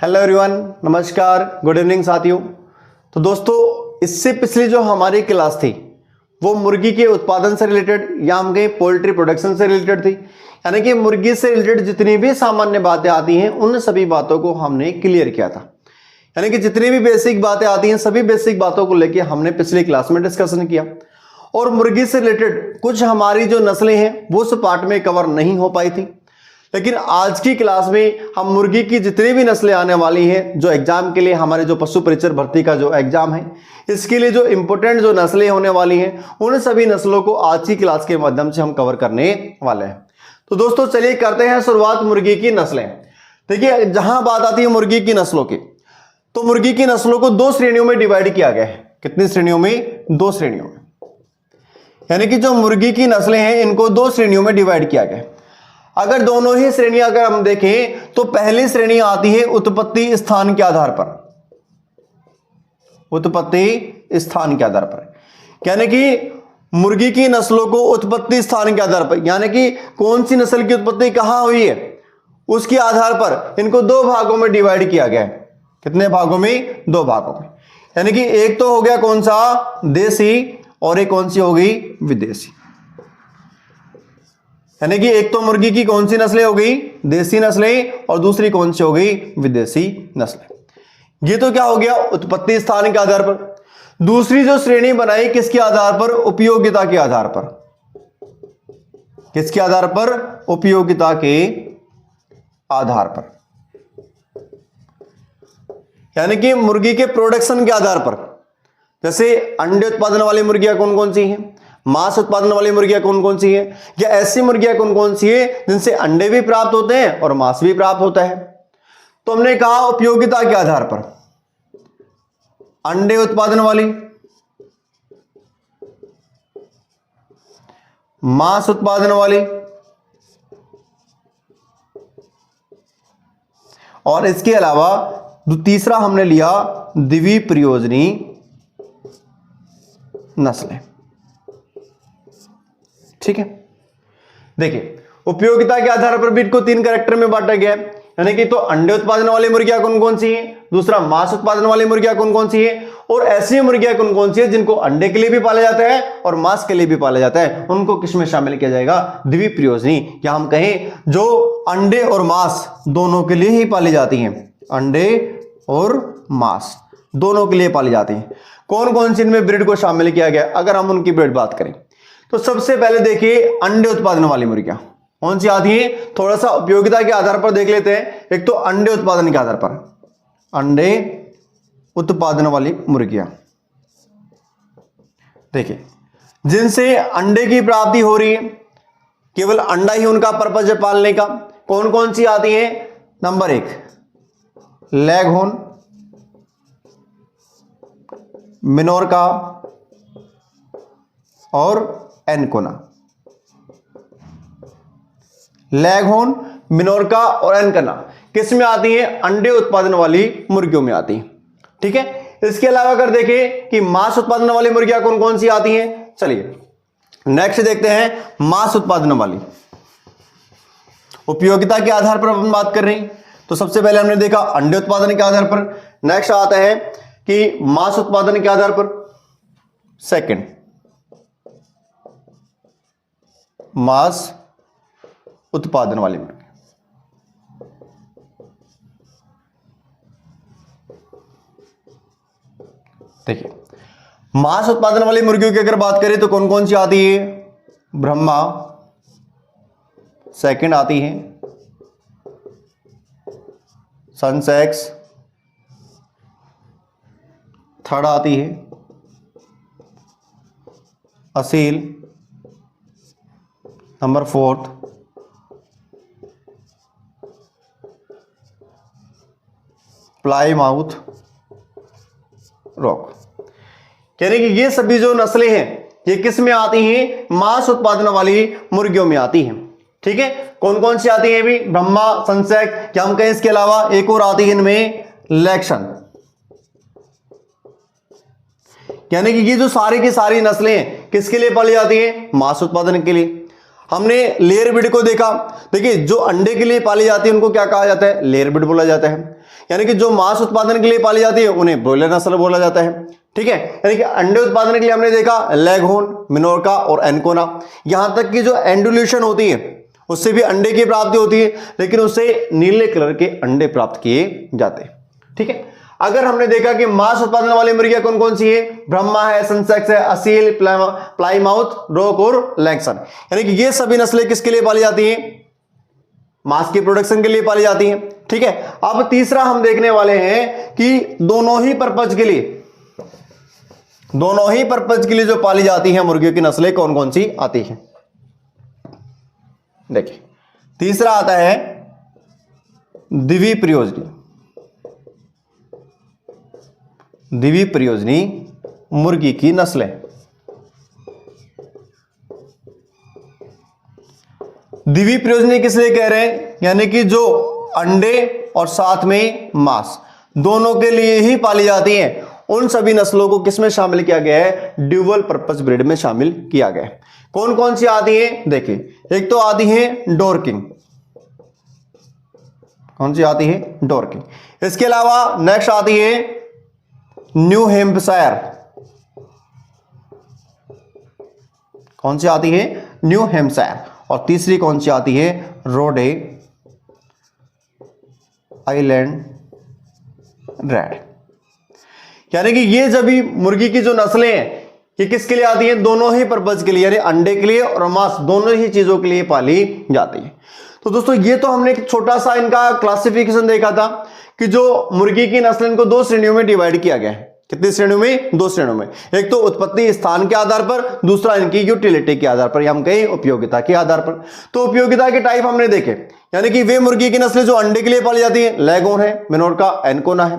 Hello everyone, नमस्कार, good evening साथियों। तो दोस्तों, इससे पिछली जो हमारी क्लास थी वो मुर्गी के उत्पादन से रिलेटेड या हम कहें पोल्ट्री प्रोडक्शन से रिलेटेड थी। यानी कि मुर्गी से रिलेटेड जितनी भी सामान्य बातें आती हैं उन सभी बातों को हमने क्लियर किया था। यानी कि जितनी भी बेसिक बातें आती हैं सभी बेसिक बातों को लेकर हमने पिछली क्लास में डिस्कशन किया। और मुर्गी से रिलेटेड कुछ हमारी जो नस्लें हैं वो उस पार्ट में कवर नहीं हो पाई थी, लेकिन आज की क्लास में हम मुर्गी की जितनी भी नस्लें आने वाली हैं, जो एग्जाम के लिए हमारे जो पशु परिचर भर्ती का जो एग्जाम है इसके लिए जो इंपॉर्टेंट जो नस्लें होने वाली हैं उन सभी नस्लों को आज की क्लास के माध्यम से हम कवर करने वाले हैं। तो दोस्तों चलिए करते हैं शुरुआत मुर्गी की नस्लें। देखिए, जहां बात आती है मुर्गी की नस्लों की, तो मुर्गी की नस्लों को दो श्रेणियों में डिवाइड किया गया है। कितनी श्रेणियों में? दो श्रेणियों में। यानी कि जो मुर्गी की नस्लें हैं इनको दो श्रेणियों में डिवाइड किया गया है। अगर दोनों ही श्रेणियां अगर हम देखें तो पहली श्रेणी आती है उत्पत्ति स्थान के आधार पर। उत्पत्ति स्थान के आधार पर, यानी कि मुर्गी की नस्लों को उत्पत्ति स्थान के आधार पर, यानी कि कौन सी नस्ल की उत्पत्ति कहां हुई है उसके आधार पर इनको दो भागों में डिवाइड किया गया है। कितने भागों में? दो भागों में। यानी कि एक तो हो गया कौन सा? देसी, और एक कौन सी हो गई? विदेशी। यानी कि एक तो मुर्गी की कौन सी नस्लें हो गई? देसी नस्लें, और दूसरी कौन सी हो गई? विदेशी नस्लें। ये तो क्या हो गया? उत्पत्ति स्थान के आधार पर। दूसरी जो श्रेणी बनाई किसके आधार पर? उपयोगिता के आधार पर। किसके आधार पर? उपयोगिता के आधार पर। यानी कि मुर्गी के प्रोडक्शन के आधार पर, जैसे अंडे उत्पादन वाली मुर्गियां कौन कौन सी हैं, मांस उत्पादन वाली मुर्गियां कौन कौन सी है, या ऐसी मुर्गियां कौन कौन सी है जिनसे अंडे भी प्राप्त होते हैं और मांस भी प्राप्त होता है। तो हमने कहा उपयोगिता के आधार पर अंडे उत्पादन वाली, मांस उत्पादन वाली, और इसके अलावा तीसरा हमने लिया द्विप्रयोजनी नस्लें। ठीक है, देखिए उपयोगिता के आधार पर भी इनको तीन कैरेक्टर में बांटा गया है। यानी कि तो अंडे उत्पादन वाली मुर्गियां कौन कौन सी हैं, दूसरा मांस उत्पादन वाली मुर्गियां कौन कौन सी हैं, और ऐसी मुर्गियां कौन कौन सी है जिनको अंडे के लिए भी पाला जाता है और मांस के लिए भी पाला जाता है, उनको किसमें शामिल किया जाएगा? द्विप्रयोजनी, या हम कहें जो अंडे और मांस दोनों के लिए ही पाली जाती हैं। अंडे और मांस दोनों के लिए पाली जाती हैं। कौन कौन सी इनमें ब्रीड को शामिल किया गया? अगर हम उनकी ब्रीड बात करें तो सबसे पहले देखिए अंडे उत्पादन वाली मुर्गियां कौन सी आती है। थोड़ा सा उपयोगिता के आधार पर देख लेते हैं। एक तो अंडे उत्पादन के आधार पर, अंडे उत्पादन वाली मुर्गियां, देखिए जिनसे अंडे की प्राप्ति हो रही है, केवल अंडा ही उनका पर्पज है पालने का। कौन कौन सी आती है? नंबर एक लेगहोर्न, मिनोरका और एनकोना। लेगहोर्न, मिनोरका और एनकोना किस में आती है? अंडे उत्पादन वाली मुर्गियों में आती है। ठीक है, इसके अलावा अगर देखें कि मांस उत्पादन वाली मुर्गियां कौन कौन सी आती हैं, चलिए नेक्स्ट देखते हैं मांस उत्पादन वाली। उपयोगिता के आधार पर हम बात कर रहे हैं, तो सबसे पहले हमने देखा अंडे उत्पादन के आधार पर। नेक्स्ट आता है कि मांस उत्पादन के आधार पर। सेकंड मांस उत्पादन वाली मुर्गी। देखिए मांस उत्पादन वाली मुर्गियों की अगर बात करें तो कौन कौन सी आती है? ब्रह्मा सेकंड आती है, सनसेक्स थर्ड आती है, Aseel number fourth, Plymouth rock. यानी कि ये सभी जो नस्लें हैं ये किस में आती हैं? मांस उत्पादन वाली मुर्गियों में आती हैं। ठीक है, कौन कौन सी आती है भी? ब्रह्मा, सनसेक्स, क्या हम कहें इसके अलावा एक और आती है इनमें लेक्शन। यानी कि ये जो सारी की सारी नस्लें हैं किसके लिए पाली जाती हैं? मांस उत्पादन के लिए। हमने लेयर ब्रीड को देखा। देखिए जो अंडे के लिए पाली जाती है उनको क्या कहा जाता है? लेयर ब्रीड बोला जाता है। यानी कि जो मांस उत्पादन के लिए पाली जाती है उन्हें ब्रॉयलर नस्ल बोला जाता है। ठीक है, यानी कि अंडे उत्पादन के लिए हमने देखा लेगहोर्न, मिनोरका और एनकोना। यहां तक कि जो एंडुलेशन होती है उससे भी अंडे की प्राप्ति होती है, लेकिन उससे नीले कलर के अंडे प्राप्त किए जाते हैं। ठीक है, अगर हमने देखा कि मांस उत्पादन वाली मुर्गियां कौन कौन सी है, ब्रह्मा है, सनसेक्स है, असील, प्लाईमाउथ रॉक और लैंगसन, यानी कि ये सभी नस्लें किसके लिए पाली जाती हैं, मांस की प्रोडक्शन के लिए पाली जाती हैं। ठीक है, अब तीसरा हम देखने वाले हैं कि दोनों ही पर्पज के लिए जो पाली जाती है मुर्गियों की नस्लें कौन कौन सी आती हैं। देखिए, तीसरा आता है द्विप्रयोजनी। द्विप्रयोजनी मुर्गी की नस्लें। द्विप्रयोजनी किस लिए कह रहे हैं, यानी कि जो अंडे और साथ में मांस दोनों के लिए ही पाली जाती हैं, उन सभी नस्लों को किसमें शामिल किया गया है, ड्यूअल पर्पस ब्रीड में शामिल किया गया है। कौन कौन सी आती है, देखिए, एक तो आती है डोरकिंग। कौन सी आती है, डोरकिंग। इसके अलावा नेक्स्ट आती है न्यू हैम्पशायर। कौन सी आती है, न्यू हैम्पशायर। और तीसरी कौन सी आती है, रोडे आइलैंड रेड। यानी कि ये सभी मुर्गी की जो नस्लें हैं ये किसके लिए आती हैं, दोनों ही पर्पज के लिए, यानी अंडे के लिए और मांस दोनों ही चीजों के लिए पाली जाती है। तो दोस्तों ये तो हमने एक छोटा सा इनका क्लासिफिकेशन देखा था कि जो मुर्गी की नस्ल इनको दो श्रेणियों में डिवाइड किया गया है। कितनी श्रेणियों में, दो श्रेणियों में। एक तो उत्पत्ति स्थान के आधार पर, दूसरा इनकी यूटिलिटी के आधार पर, या हम कहें उपयोगिता के आधार पर। तो उपयोगिता के टाइप हमने देखे, यानी कि वे मुर्गी की नस्लें जो अंडे के लिए पाली जाती है, लेगोन है, मिनोरका, एनकोना है।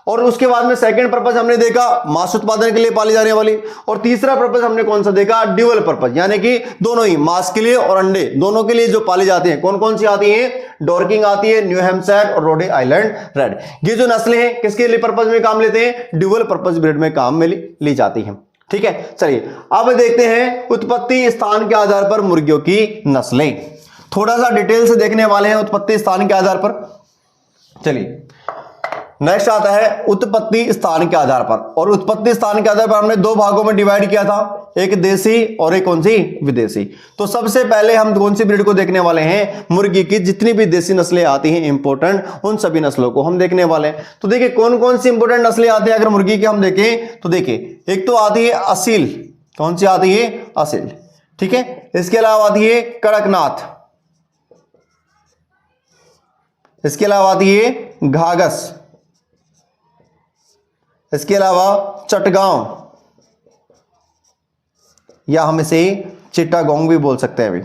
और उसके बाद में सेकंड पर्पस हमने देखा मांस उत्पादन के लिए पाली जाने वाली। और तीसरा पर्पस हमने कौन सा देखा, ड्यूअल पर्पस, यानी कि दोनों ही मांस के लिए और अंडे दोनों के लिए जो पाली जाती हैं। कौन कौन सी आती हैं, डोरकिंग आती है, न्यू हैम्पशायर और रोडे आइलैंड रेड। ये जो नस्लें हैं किसके लिए पर्पस में काम लेते हैं, ड्यूअल पर्पस ब्रीड में काम में ली जाती हैं। ठीक है, चलिए अब देखते हैं उत्पत्ति स्थान के आधार पर मुर्गियों की नस्लें। थोड़ा सा डिटेल से देखने वाले हैं उत्पत्ति स्थान के आधार पर। चलिए, नेक्स्ट आता है उत्पत्ति स्थान के आधार पर। और उत्पत्ति स्थान के आधार पर हमने दो भागों में डिवाइड किया था, एक देसी और एक कौन सी, विदेशी। तो सबसे पहले हम कौन सी ब्रीड को देखने वाले हैं, मुर्गी की जितनी भी देसी नस्लें आती हैं इंपोर्टेंट, उन सभी नस्लों को हम देखने वाले हैं। तो देखिए कौन कौन सी इंपोर्टेंट नस्लें आती हैं अगर मुर्गी की हम देखें तो देखिए, एक तो आती है असील। कौन सी आती है, असील। ठीक है, इसके अलावा आती है कड़कनाथ, इसके अलावा आती है घाघस, इसके अलावा चटगांव, या हम इसे चिट्टागोंग भी बोल सकते हैं अभी।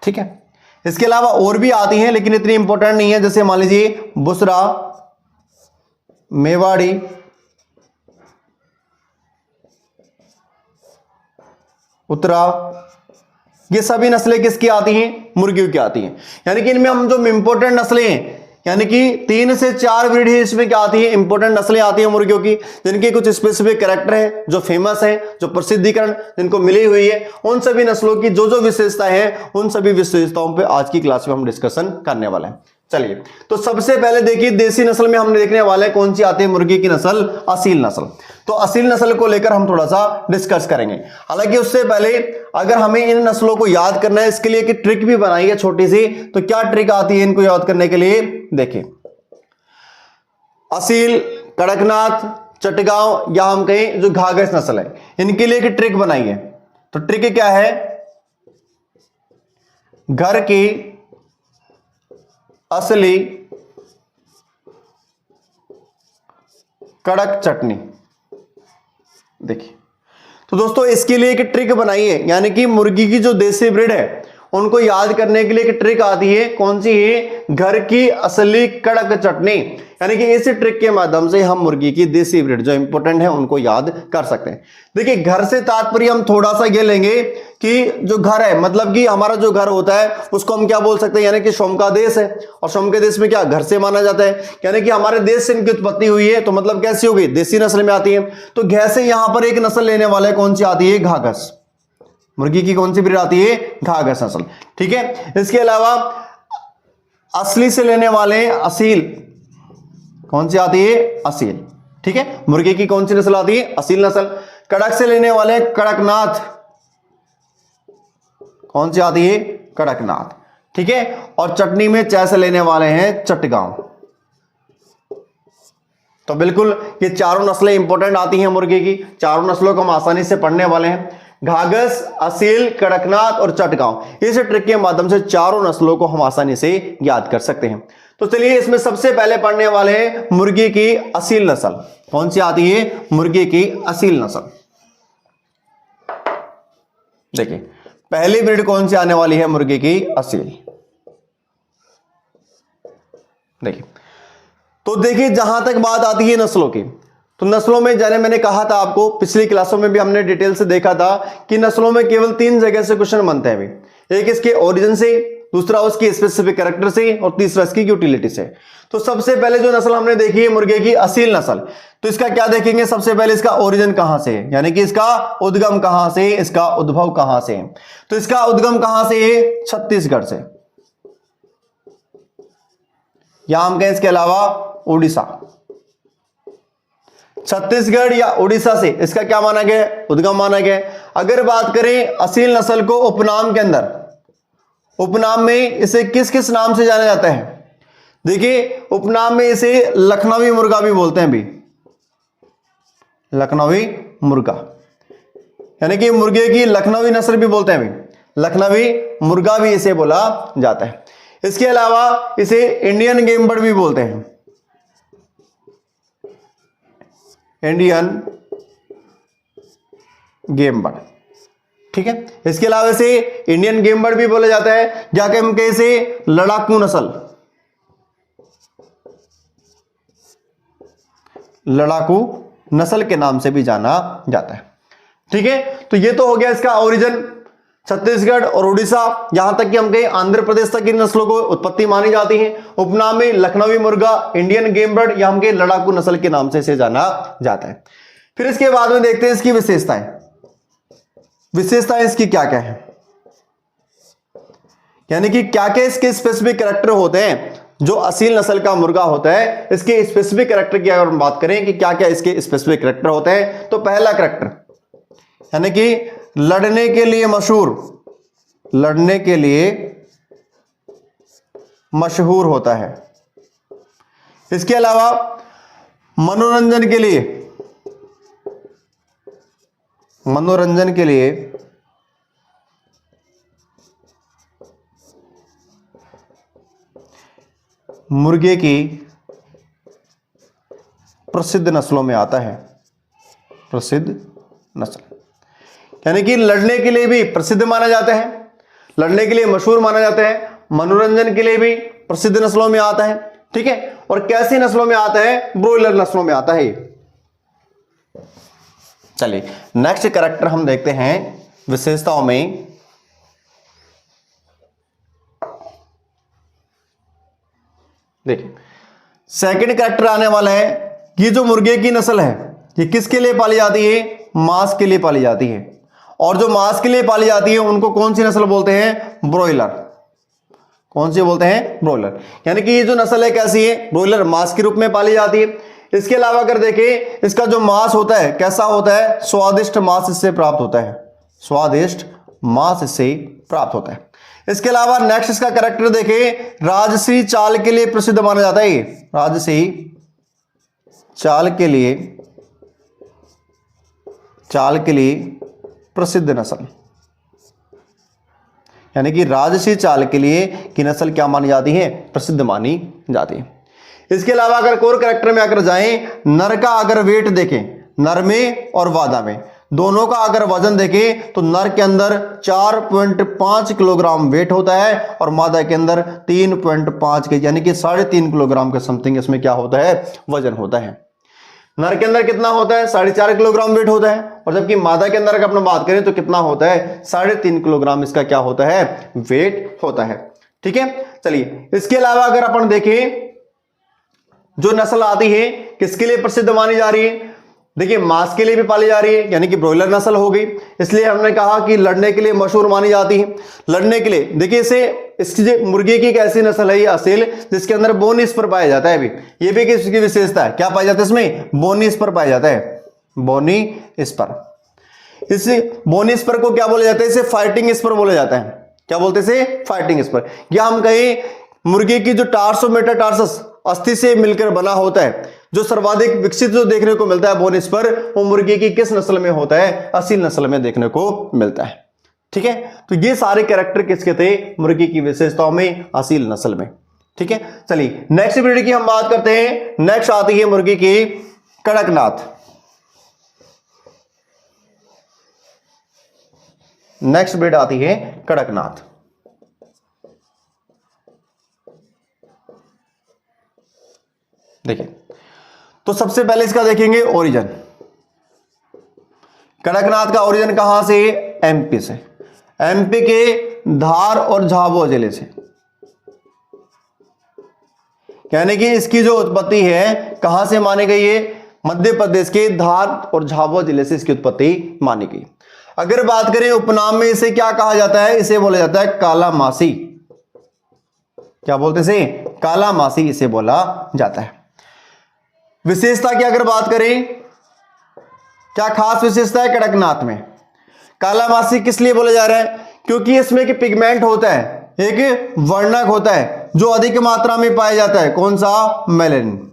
ठीक है, इसके अलावा और भी आती हैं लेकिन इतनी इंपॉर्टेंट नहीं है, जैसे मान लीजिए बुसरा, मेवाड़ी, उत्तरा, ये सभी नस्लें किसकी आती हैं, मुर्गियों की आती हैं। यानी कि इनमें हम जो इंपॉर्टेंट नस्लें हैं, यानी कि 3 से 4 ब्रीड ही इसमें क्या आती है, इंपॉर्टेंट नस्लें आती है मुर्गियों की, जिनके कुछ स्पेसिफिक कैरेक्टर है, जो फेमस है, जो प्रसिद्धीकरण जिनको मिली हुई है। उन सभी नस्लों की जो जो विशेषताएं हैं, उन सभी विशेषताओं पे आज की क्लास में हम डिस्कशन करने वाले हैं। चलिए, तो सबसे पहले देखिए देसी नस्ल में हमने देखने वाले कौन सी आती है मुर्गी की नस्ल, असील नस्ल। तो असील नस्ल को लेकर हम थोड़ा सा डिस्कस करेंगे। हालांकि उससे पहले अगर हमें इन नस्लों को याद करना है, इसके लिए एक ट्रिक भी बनाई है छोटी सी। तो क्या ट्रिक आती है इनको याद करने के लिए, देखिए, असील, कड़कनाथ, चटगांव, या हम कहें जो घाघस नस्ल है, इनके लिए एक ट्रिक बनाई है। तो ट्रिक क्या है, घर की असली कड़क चटनी। देखिए, तो दोस्तों इसके लिए एक ट्रिक बनाई है, यानी कि मुर्गी की जो देसी ब्रीड है उनको याद करने के लिए एक ट्रिक आती है। कौन सी है, घर की असली कड़क चटनी। यानी कि इस ट्रिक के माध्यम से हम मुर्गी की देसी ब्रीड जो इंपॉर्टेंट है उनको याद कर सकते हैं। देखिए, घर से तात्पर्य हम थोड़ा सा ये लेंगे कि जो घर है, मतलब कि हमारा जो घर होता है उसको हम क्या बोल सकते हैं, यानी कि सोम का देश है, और सोम के देश में क्या घर से माना जाता है, यानी कि हमारे देश से इनकी उत्पत्ति हुई है। तो मतलब कैसी होगी, देसी नस्ल में आती है। तो घै से यहां पर एक नस्ल लेने वाला है, कौन सी आती है, घाघस। मुर्गी की कौन सी ब्रीड आती है, घाघस नस्ल। ठीक है, इसके अलावा असली से लेने वाले हैं असील। कौन सी आती है? असील। ठीक है, मुर्गे की कौन सी नस्ल आती है? असील नस्ल। कड़क से लेने वाले हैं कड़कनाथ। कौन सी आती है? कड़कनाथ। ठीक है, और चटनी में च से लेने वाले हैं चटगांव। तो बिल्कुल ये चारों नस्लें इंपॉर्टेंट आती हैं मुर्गे की, चारों नस्लों को हम आसानी से पढ़ने वाले हैं। घाघस, असील, कड़कनाथ और चटगांव, इस ट्रिक के माध्यम से चारों नस्लों को हम आसानी से याद कर सकते हैं। तो चलिए इसमें सबसे पहले पढ़ने वाले हैं मुर्गी की असील नस्ल। कौन सी आती है? मुर्गी की असील नस्ल। देखिए पहली ब्रीड कौन सी आने वाली है मुर्गी की असील। देखिए तो देखिए जहां तक बात आती है नस्लों की, तो नस्लों में जाने मैंने कहा था आपको, पिछली क्लासों में भी हमने डिटेल से देखा था कि नस्लों में केवल 3 जगह से क्वेश्चन बनते हैं अभी। एक इसके ओरिजिन से, दूसरा उसकी स्पेसिफिक कैरेक्टर से, और तीसरा इसकी यूटिलिटी से। तो सबसे पहले जो नस्ल हमने देखी है मुर्गे की असील नस्ल, तो इसका क्या देखेंगे? सबसे पहले इसका ओरिजिन कहां से है, यानी कि इसका उद्गम कहां से, इसका उद्भव कहां से है। तो इसका उद्गम कहां से है? छत्तीसगढ़ से, या हम कहें इसके अलावा उड़ीसा। छत्तीसगढ़ या उड़ीसा से इसका क्या माना गया? उद्गम माना गया। अगर बात करें असील नस्ल को उपनाम के अंदर, उपनाम में इसे किस किस नाम से जाना जाता है? देखिए उपनाम में इसे लखनवी मुर्गा भी बोलते हैं भी, लखनवी मुर्गा, यानी कि मुर्गे की लखनवी नस्ल भी बोलते हैं भी, लखनवी मुर्गा भी इसे बोला जाता है। इसके अलावा इसे इंडियन गेम बर्ड भी बोलते हैं, इंडियन गेम बर्ड। ठीक है, इसके अलावा इसे इंडियन गेम बर्ड भी बोला जाता है, जाके हम कहे इसे लड़ाकू नस्ल, लड़ाकू नस्ल के नाम से भी जाना जाता है। ठीक है, तो ये तो हो गया इसका ओरिजिन, छत्तीसगढ़ और उड़ीसा, यहां तक कि हम कहें आंध्र प्रदेश तक इन नस्लों को उत्पत्ति मानी जाती है। उपनाम में लखनवी मुर्गा, इंडियन गेम बर्ड, या हम कहें लड़ाकू नस्ल के नाम से इसे जाना जाता है। फिर इसके बाद में देखते हैं इसकी विशेषताएं। विशेषताएं इसकी क्या क्या है, यानी कि क्या क्या इसके स्पेसिफिक कैरेक्टर होते हैं। जो असील नस्ल का मुर्गा होता है, इसके स्पेसिफिक कैरेक्टर की अगर हम बात करें कि क्या क्या इसके स्पेसिफिक कैरेक्टर होते हैं, तो पहला कैरेक्टर यानी कि लड़ने के लिए मशहूर, लड़ने के लिए मशहूर होता है। इसके अलावा मनोरंजन के लिए, मनोरंजन के लिए मुर्गे की प्रसिद्ध नस्लों में आता है, प्रसिद्ध नस्ल, यानी कि लड़ने के लिए भी प्रसिद्ध माना जाता है, लड़ने के लिए मशहूर माना जाता है, मनोरंजन के लिए भी प्रसिद्ध नस्लों में आता है। ठीक है, और कैसी नस्लों में आता है? ब्रोइलर नस्लों में आता है। चलिए नेक्स्ट कैरेक्टर हम देखते हैं विशेषताओं में। देखिए सेकंड कैरेक्टर आने वाला है, ये जो मुर्गे की नस्ल है ये किसके लिए पाली जाती है? मांस के लिए पाली जाती है। और जो मांस के लिए पाली जाती है उनको कौन सी नस्ल बोलते हैं? ब्रोइलर। कौन सी बोलते हैं? ब्रोइलर। यानी कि ये जो नस्ल है कैसी है? ब्रोइलर, मांस के रूप में पाली जाती है। इसके अलावा अगर देखें इसका जो मांस होता है कैसा होता है? स्वादिष्ट मांस इससे प्राप्त होता है, स्वादिष्ट मांस इससे प्राप्त होता है। इसके अलावा नेक्स्ट इसका कैरेक्टर देखें, राजसी चाल के लिए प्रसिद्ध माना जाता है। राजसी चाल के लिए, चाल के लिए प्रसिद्ध नस्ल, यानी कि राजसी चाल के लिए की नस्ल क्या मानी जाती है? प्रसिद्ध मानी जाती है। इसके अलावा अगर कोर कैरेक्टर में अगर जाएं, नर का अगर वेट देखें, नर में और वादा में दोनों का अगर वजन देखें तो नर के अंदर 4.5 किलोग्राम वेट होता है और मादा के अंदर 3.5 के, यानी कि 3.5 किलोग्राम के समथिंग इसमें क्या होता है? वजन होता है। नर के अंदर कितना होता है? 4.5 किलोग्राम वेट होता है, और जबकि मादा के अंदर अगर अपन बात करें तो कितना होता है? 3.5 किलोग्राम इसका क्या होता है? वेट होता है। ठीक है, चलिए इसके अलावा अगर अपन देखें जो नस्ल आती है किसके लिए प्रसिद्ध मानी जा रही है? देखिए मांस के लिए भी पाली जा रही है, यानी कि ब्रॉयलर नस्ल हो गई, इसलिए हमने कहा कि लड़ने के लिए मशहूर मानी जाती है। लड़ने के लिए देखिए इसकी मुर्गी की एक ऐसी नस्ल है ये असील, जिसके अंदर बोनी स्पर पाया जाता है। अभी ये भी किसकी विशेषता है, क्या पाया जाता है इसमें, बोनी स्पर पाया जाता है, बोनी स्पर। इस बोनी स्पर को क्या बोला जाता है, इसे फाइटिंग स्पर बोला जाता है। क्या बोलते हैं इसे, फाइटिंग स्पर। या हम कहें मुर्गी की जो टार्सो मेटाटार्सस अस्थि से मिलकर बना होता है, जो सर्वाधिक विकसित जो देखने को मिलता है बोन स्पर, वो मुर्गी की किस नस्ल में होता है, असील नस्ल में देखने को मिलता है। ठीक है, तो ये सारे कैरेक्टर किसके थे, मुर्गी की विशेषताओं में, असील नस्ल में। ठीक है, चलिए नेक्स्ट ब्रीड की हम बात करते हैं। नेक्स्ट आती है मुर्गी की कड़कनाथ। नेक्स्ट ब्रीड आती है कड़कनाथ। देखिए तो सबसे पहले इसका देखेंगे ओरिजिन। कड़कनाथ का ओरिजिन कहां से, एमपी से, एमपी के धार और झाबुआ जिले से। यानी कि इसकी जो उत्पत्ति है कहां से मानी गई है, मध्य प्रदेश के धार और झाबुआ जिले से इसकी उत्पत्ति मानी गई। अगर बात करें उपनाम में इसे क्या कहा जाता है, इसे बोला जाता है काला मासी। क्या बोलते हैं इसे, काला मासी इसे बोला जाता है। विशेषता की अगर बात करें, क्या खास विशेषता है कड़कनाथ में, काला मासी किस लिए बोला जा रहा है, क्योंकि इसमें एक पिगमेंट होता है, एक वर्णक होता है जो अधिक मात्रा में पाया जाता है। कौन सा, मेलेनिन।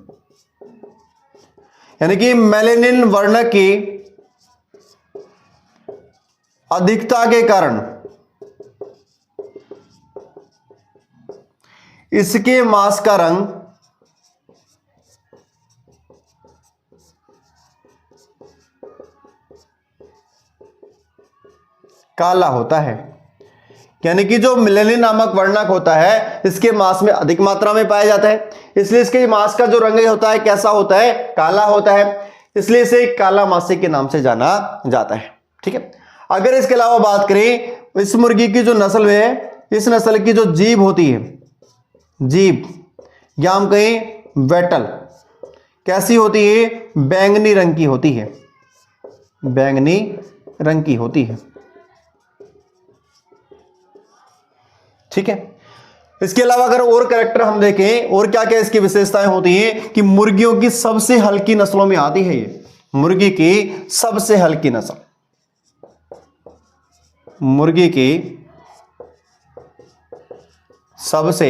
यानी कि मेलेनिन वर्णक की अधिकता के कारण इसके मांस का रंग काला होता है। यानी कि जो मेलेनिन नामक वर्णक होता है इसके मांस में अधिक मात्रा में पाया जाता है, इसलिए इसके मांस का जो रंग होता है कैसा होता है, काला होता है, इसलिए इसे काला मासी के नाम से जाना जाता है। ठीक है, अगर इसके अलावा बात करें इस मुर्गी की जो नस्ल है, इस नस्ल की जो जीभ होती है, जीभ या हम कहें वेटल, कैसी होती है, बैंगनी रंग की होती है, बैंगनी रंग की होती है। ठीक है, इसके अलावा अगर और कैरेक्टर हम देखें, और क्या क्या इसकी विशेषताएं होती हैं, कि मुर्गियों की सबसे हल्की नस्लों में आती है ये, मुर्गी की सबसे हल्की नस्ल, मुर्गी की सबसे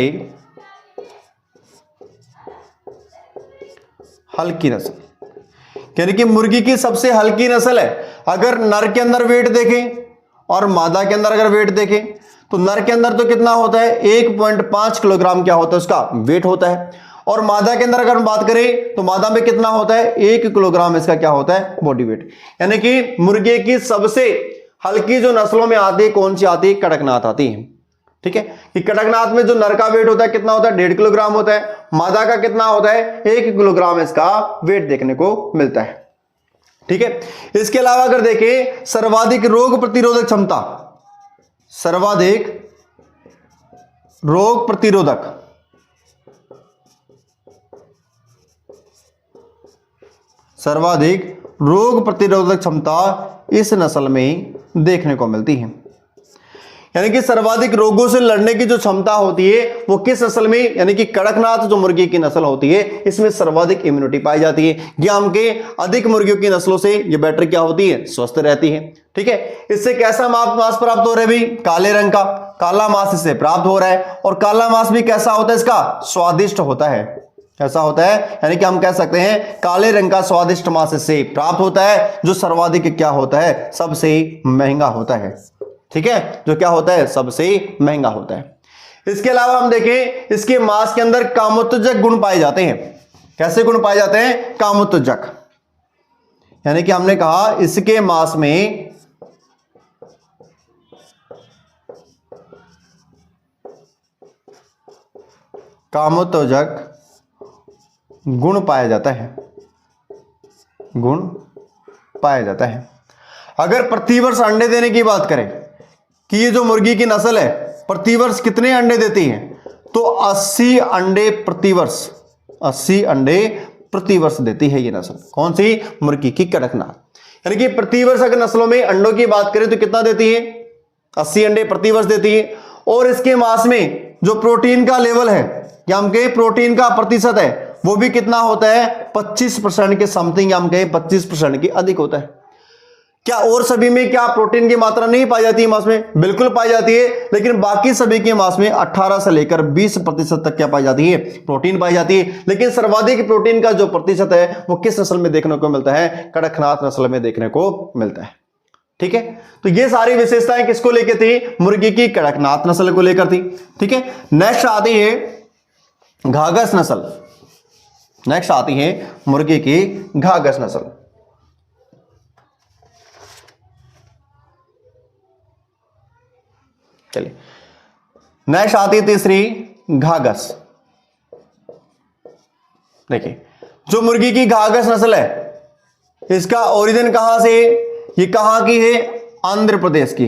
हल्की नस्ल, यानी कि मुर्गी की सबसे हल्की नस्ल है। अगर नर के अंदर वेट देखें और मादा के अंदर अगर वेट देखें, तो नर के अंदर तो कितना होता है, 1.5 किलोग्राम क्या होता है उसका वेट होता है, और मादा के अंदर अगर हम बात करें तो मादा में कितना होता है, 1 किलोग्राम इसका क्या होता है, बॉडी वेट। यानी कि मुर्गे की सबसे हल्की जो नस्लों में आती है, कौन सी आती है, कड़कनाथ आती है। ठीक है, कि कड़कनाथ में जो नर का वेट होता है कितना होता है, 1.5 किलोग्राम होता है, मादा का कितना होता है, 1 किलोग्राम इसका वेट देखने को मिलता है। ठीक है, इसके अलावा अगर देखें सर्वाधिक रोग प्रतिरोधक क्षमता, सर्वाधिक रोग प्रतिरोधक, सर्वाधिक रोग प्रतिरोधक क्षमता इस नस्ल में देखने को मिलती है। यानी कि सर्वाधिक रोगों से लड़ने की जो क्षमता होती है वो किस नस्ल में, यानी कि कड़कनाथ जो मुर्गी की नस्ल होती है इसमें सर्वाधिक इम्यूनिटी पाई जाती है। ग्याम के अधिक मुर्गियों की नस्लों से ये बेटर क्या होती है, स्वस्थ रहती है। ठीक है, इससे कैसा मांस प्राप्त हो रहा है भाई, काले रंग का काला मांस इससे प्राप्त हो रहा है, और काला मांस भी कैसा होता है, इसका स्वादिष्ट होता है। कैसा होता है, यानी कि हम कह सकते हैं काले रंग का स्वादिष्ट मांस इससे प्राप्त होता है, जो सर्वाधिक क्या होता है, सबसे महंगा होता है। ठीक है, जो क्या होता है, सबसे महंगा होता है। इसके अलावा हम देखें इसके मांस के अंदर कामोत्तेजक गुण पाए जाते हैं। कैसे गुण पाए जाते हैं, कामोत्तेजक, यानी कि हमने कहा इसके मांस में कामोत्तेजक गुण पाया जाता है, गुण पाया जाता है। अगर प्रतिवर्ष अंडे देने की बात करें कि ये जो मुर्गी की नस्ल है प्रतिवर्ष कितने अंडे देती है, तो 80 अंडे प्रतिवर्ष, 80 अंडे प्रतिवर्ष देती है ये नस्ल। कौन सी? मुर्गी की कड़कनाथ। यानी कि प्रतिवर्ष अगर नस्लों में अंडों की बात करें तो कितना देती है? 80 अंडे प्रतिवर्ष देती है। और इसके मांस में जो प्रोटीन का लेवल है या हम कहें प्रोटीन का प्रतिशत है वो भी कितना होता है? 25% के समथिंग, या हम कहें 25% के अधिक होता है। क्या और सभी में क्या प्रोटीन की मात्रा नहीं पाई जाती है मांस में? बिल्कुल पाई जाती है, लेकिन बाकी सभी के मांस में 18 से लेकर 20% तक क्या पाई जाती है? प्रोटीन पाई जाती है। लेकिन सर्वाधिक प्रोटीन का जो प्रतिशत है वो किस नस्ल में देखने को मिलता है? कड़कनाथ नस्ल में देखने को मिलता है। ठीक है, तो ये सारी विशेषताएं किसको लेकर थी? मुर्गी की कड़कनाथ नस्ल को लेकर थी। ठीक है, नेक्स्ट आती है घाघस नस्ल। नेक्स्ट आती है मुर्गी की घाघस नस्ल। चलिए, नेक्स्ट आती है तीसरी घाघस। देखिए, जो मुर्गी की घाघस नस्ल है इसका ओरिजिन कहां से? ये कहां की है? आंध्र प्रदेश की।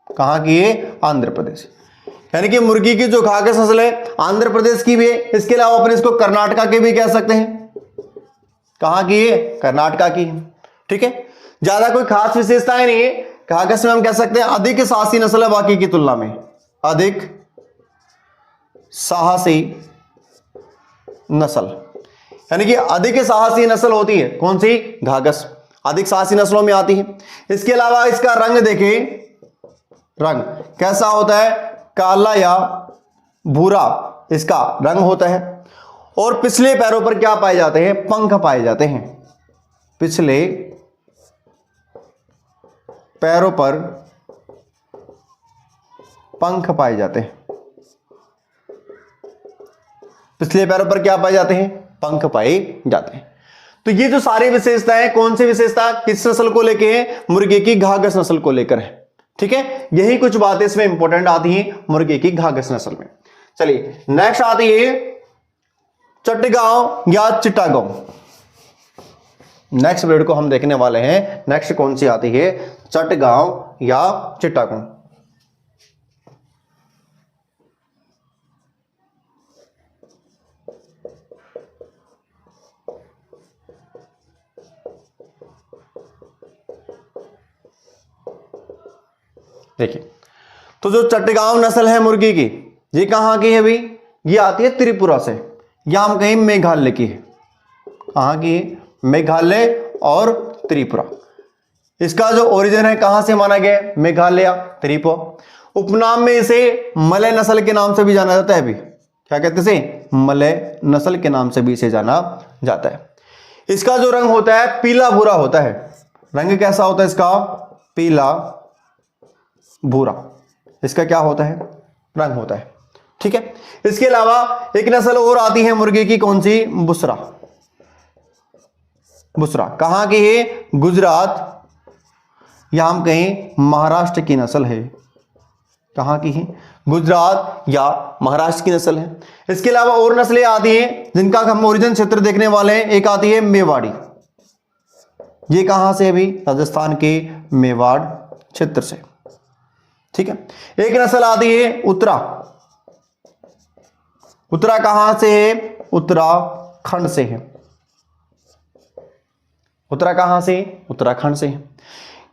कहां की है? आंध्र प्रदेश। यानी कि मुर्गी की जो घाघस नस्ल है आंध्र प्रदेश की भी है। इसके अलावा अपन इसको कर्नाटका के भी कह सकते हैं। कहां की है? कर्नाटका की। ठीक है, ज्यादा कोई खास विशेषताएं नहीं है। घाघस में हम कह सकते हैं अधिक साहसी नस्ल है बाकी की तुलना में। अधिक साहसी नस्ल, यानी कि अधिक साहसी नस्ल होती है कौन सी? घाघस। अधिक साहसी नस्लों में आती है। इसके अलावा इसका रंग देखें, रंग कैसा होता है? काला या भूरा इसका रंग होता है। और पिछले पैरों पर क्या पाए जाते हैं? पंख पाए जाते हैं। पिछले पैरों पर पंख पाए जाते हैं। पिछले पैरों पर क्या पाए जाते हैं? पंख पाए जाते हैं। तो ये जो सारी विशेषताएं कौन सी विशेषता किस नस्ल को लेकर है? मुर्गी की घाघस नस्ल को लेकर है। ठीक है, यही कुछ बातें इसमें इंपॉर्टेंट आती हैं मुर्गी की घाघस नस्ल में। चलिए, नेक्स्ट आती है चटगांव या चिटागांव। नेक्स्ट पीरियड को हम देखने वाले हैं। नेक्स्ट कौन सी आती है? चटगांव या चिटागांव। देखिए, तो जो चटगांव नस्ल है मुर्गी की, ये कहां की है भाई? ये आती है त्रिपुरा से, या हम कहीं मेघालय की है। कहां की है? मेघालय और त्रिपुरा। इसका जो ओरिजिन है कहां से माना गया? मेघालय, त्रिपुरा। उपनाम में इसे मलय नस्ल के नाम से भी जाना जाता है भी। क्या कहते हैं इसे? मलय नस्ल के नाम से भी इसे जाना जाता है। इसका जो रंग होता है पीला भूरा होता है। रंग कैसा होता है इसका? पीला भूरा इसका क्या होता है? रंग होता है। ठीक है, इसके अलावा एक नस्ल और आती है मुर्गी की, कौन सी? बुसरा। बुसरा कहां की है? गुजरात या हम कहें महाराष्ट्र की नस्ल है। कहां की है? गुजरात या महाराष्ट्र की नस्ल है। इसके अलावा और नस्लें आती हैं जिनका हम ओरिजिन क्षेत्र देखने वाले हैं। एक आती है मेवाड़ी। ये कहां से है भी? राजस्थान के मेवाड़ क्षेत्र से। ठीक है, एक नस्ल आती है उत्तरा। उत्तरा कहां से है? उत्तराखंड से है। उत्तरा कहां से? उत्तराखंड से है।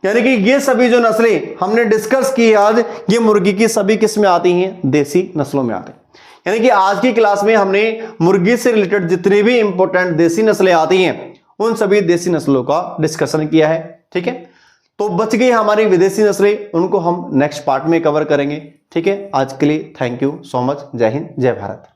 यानी कि ये सभी जो नस्लें हमने डिस्कस की आज, ये मुर्गी की सभी किस्में आती हैं, देसी नस्लों में आती हैं। यानी कि आज की क्लास में हमने मुर्गी से रिलेटेड जितनी भी इंपॉर्टेंट देसी नस्लें आती हैं उन सभी देसी नस्लों का डिस्कशन किया है। ठीक है, तो बच गई हमारी विदेशी नस्लें, उनको हम नेक्स्ट पार्ट में कवर करेंगे। ठीक है, आज के लिए थैंक यू सो मच। जय हिंद, जय भारत।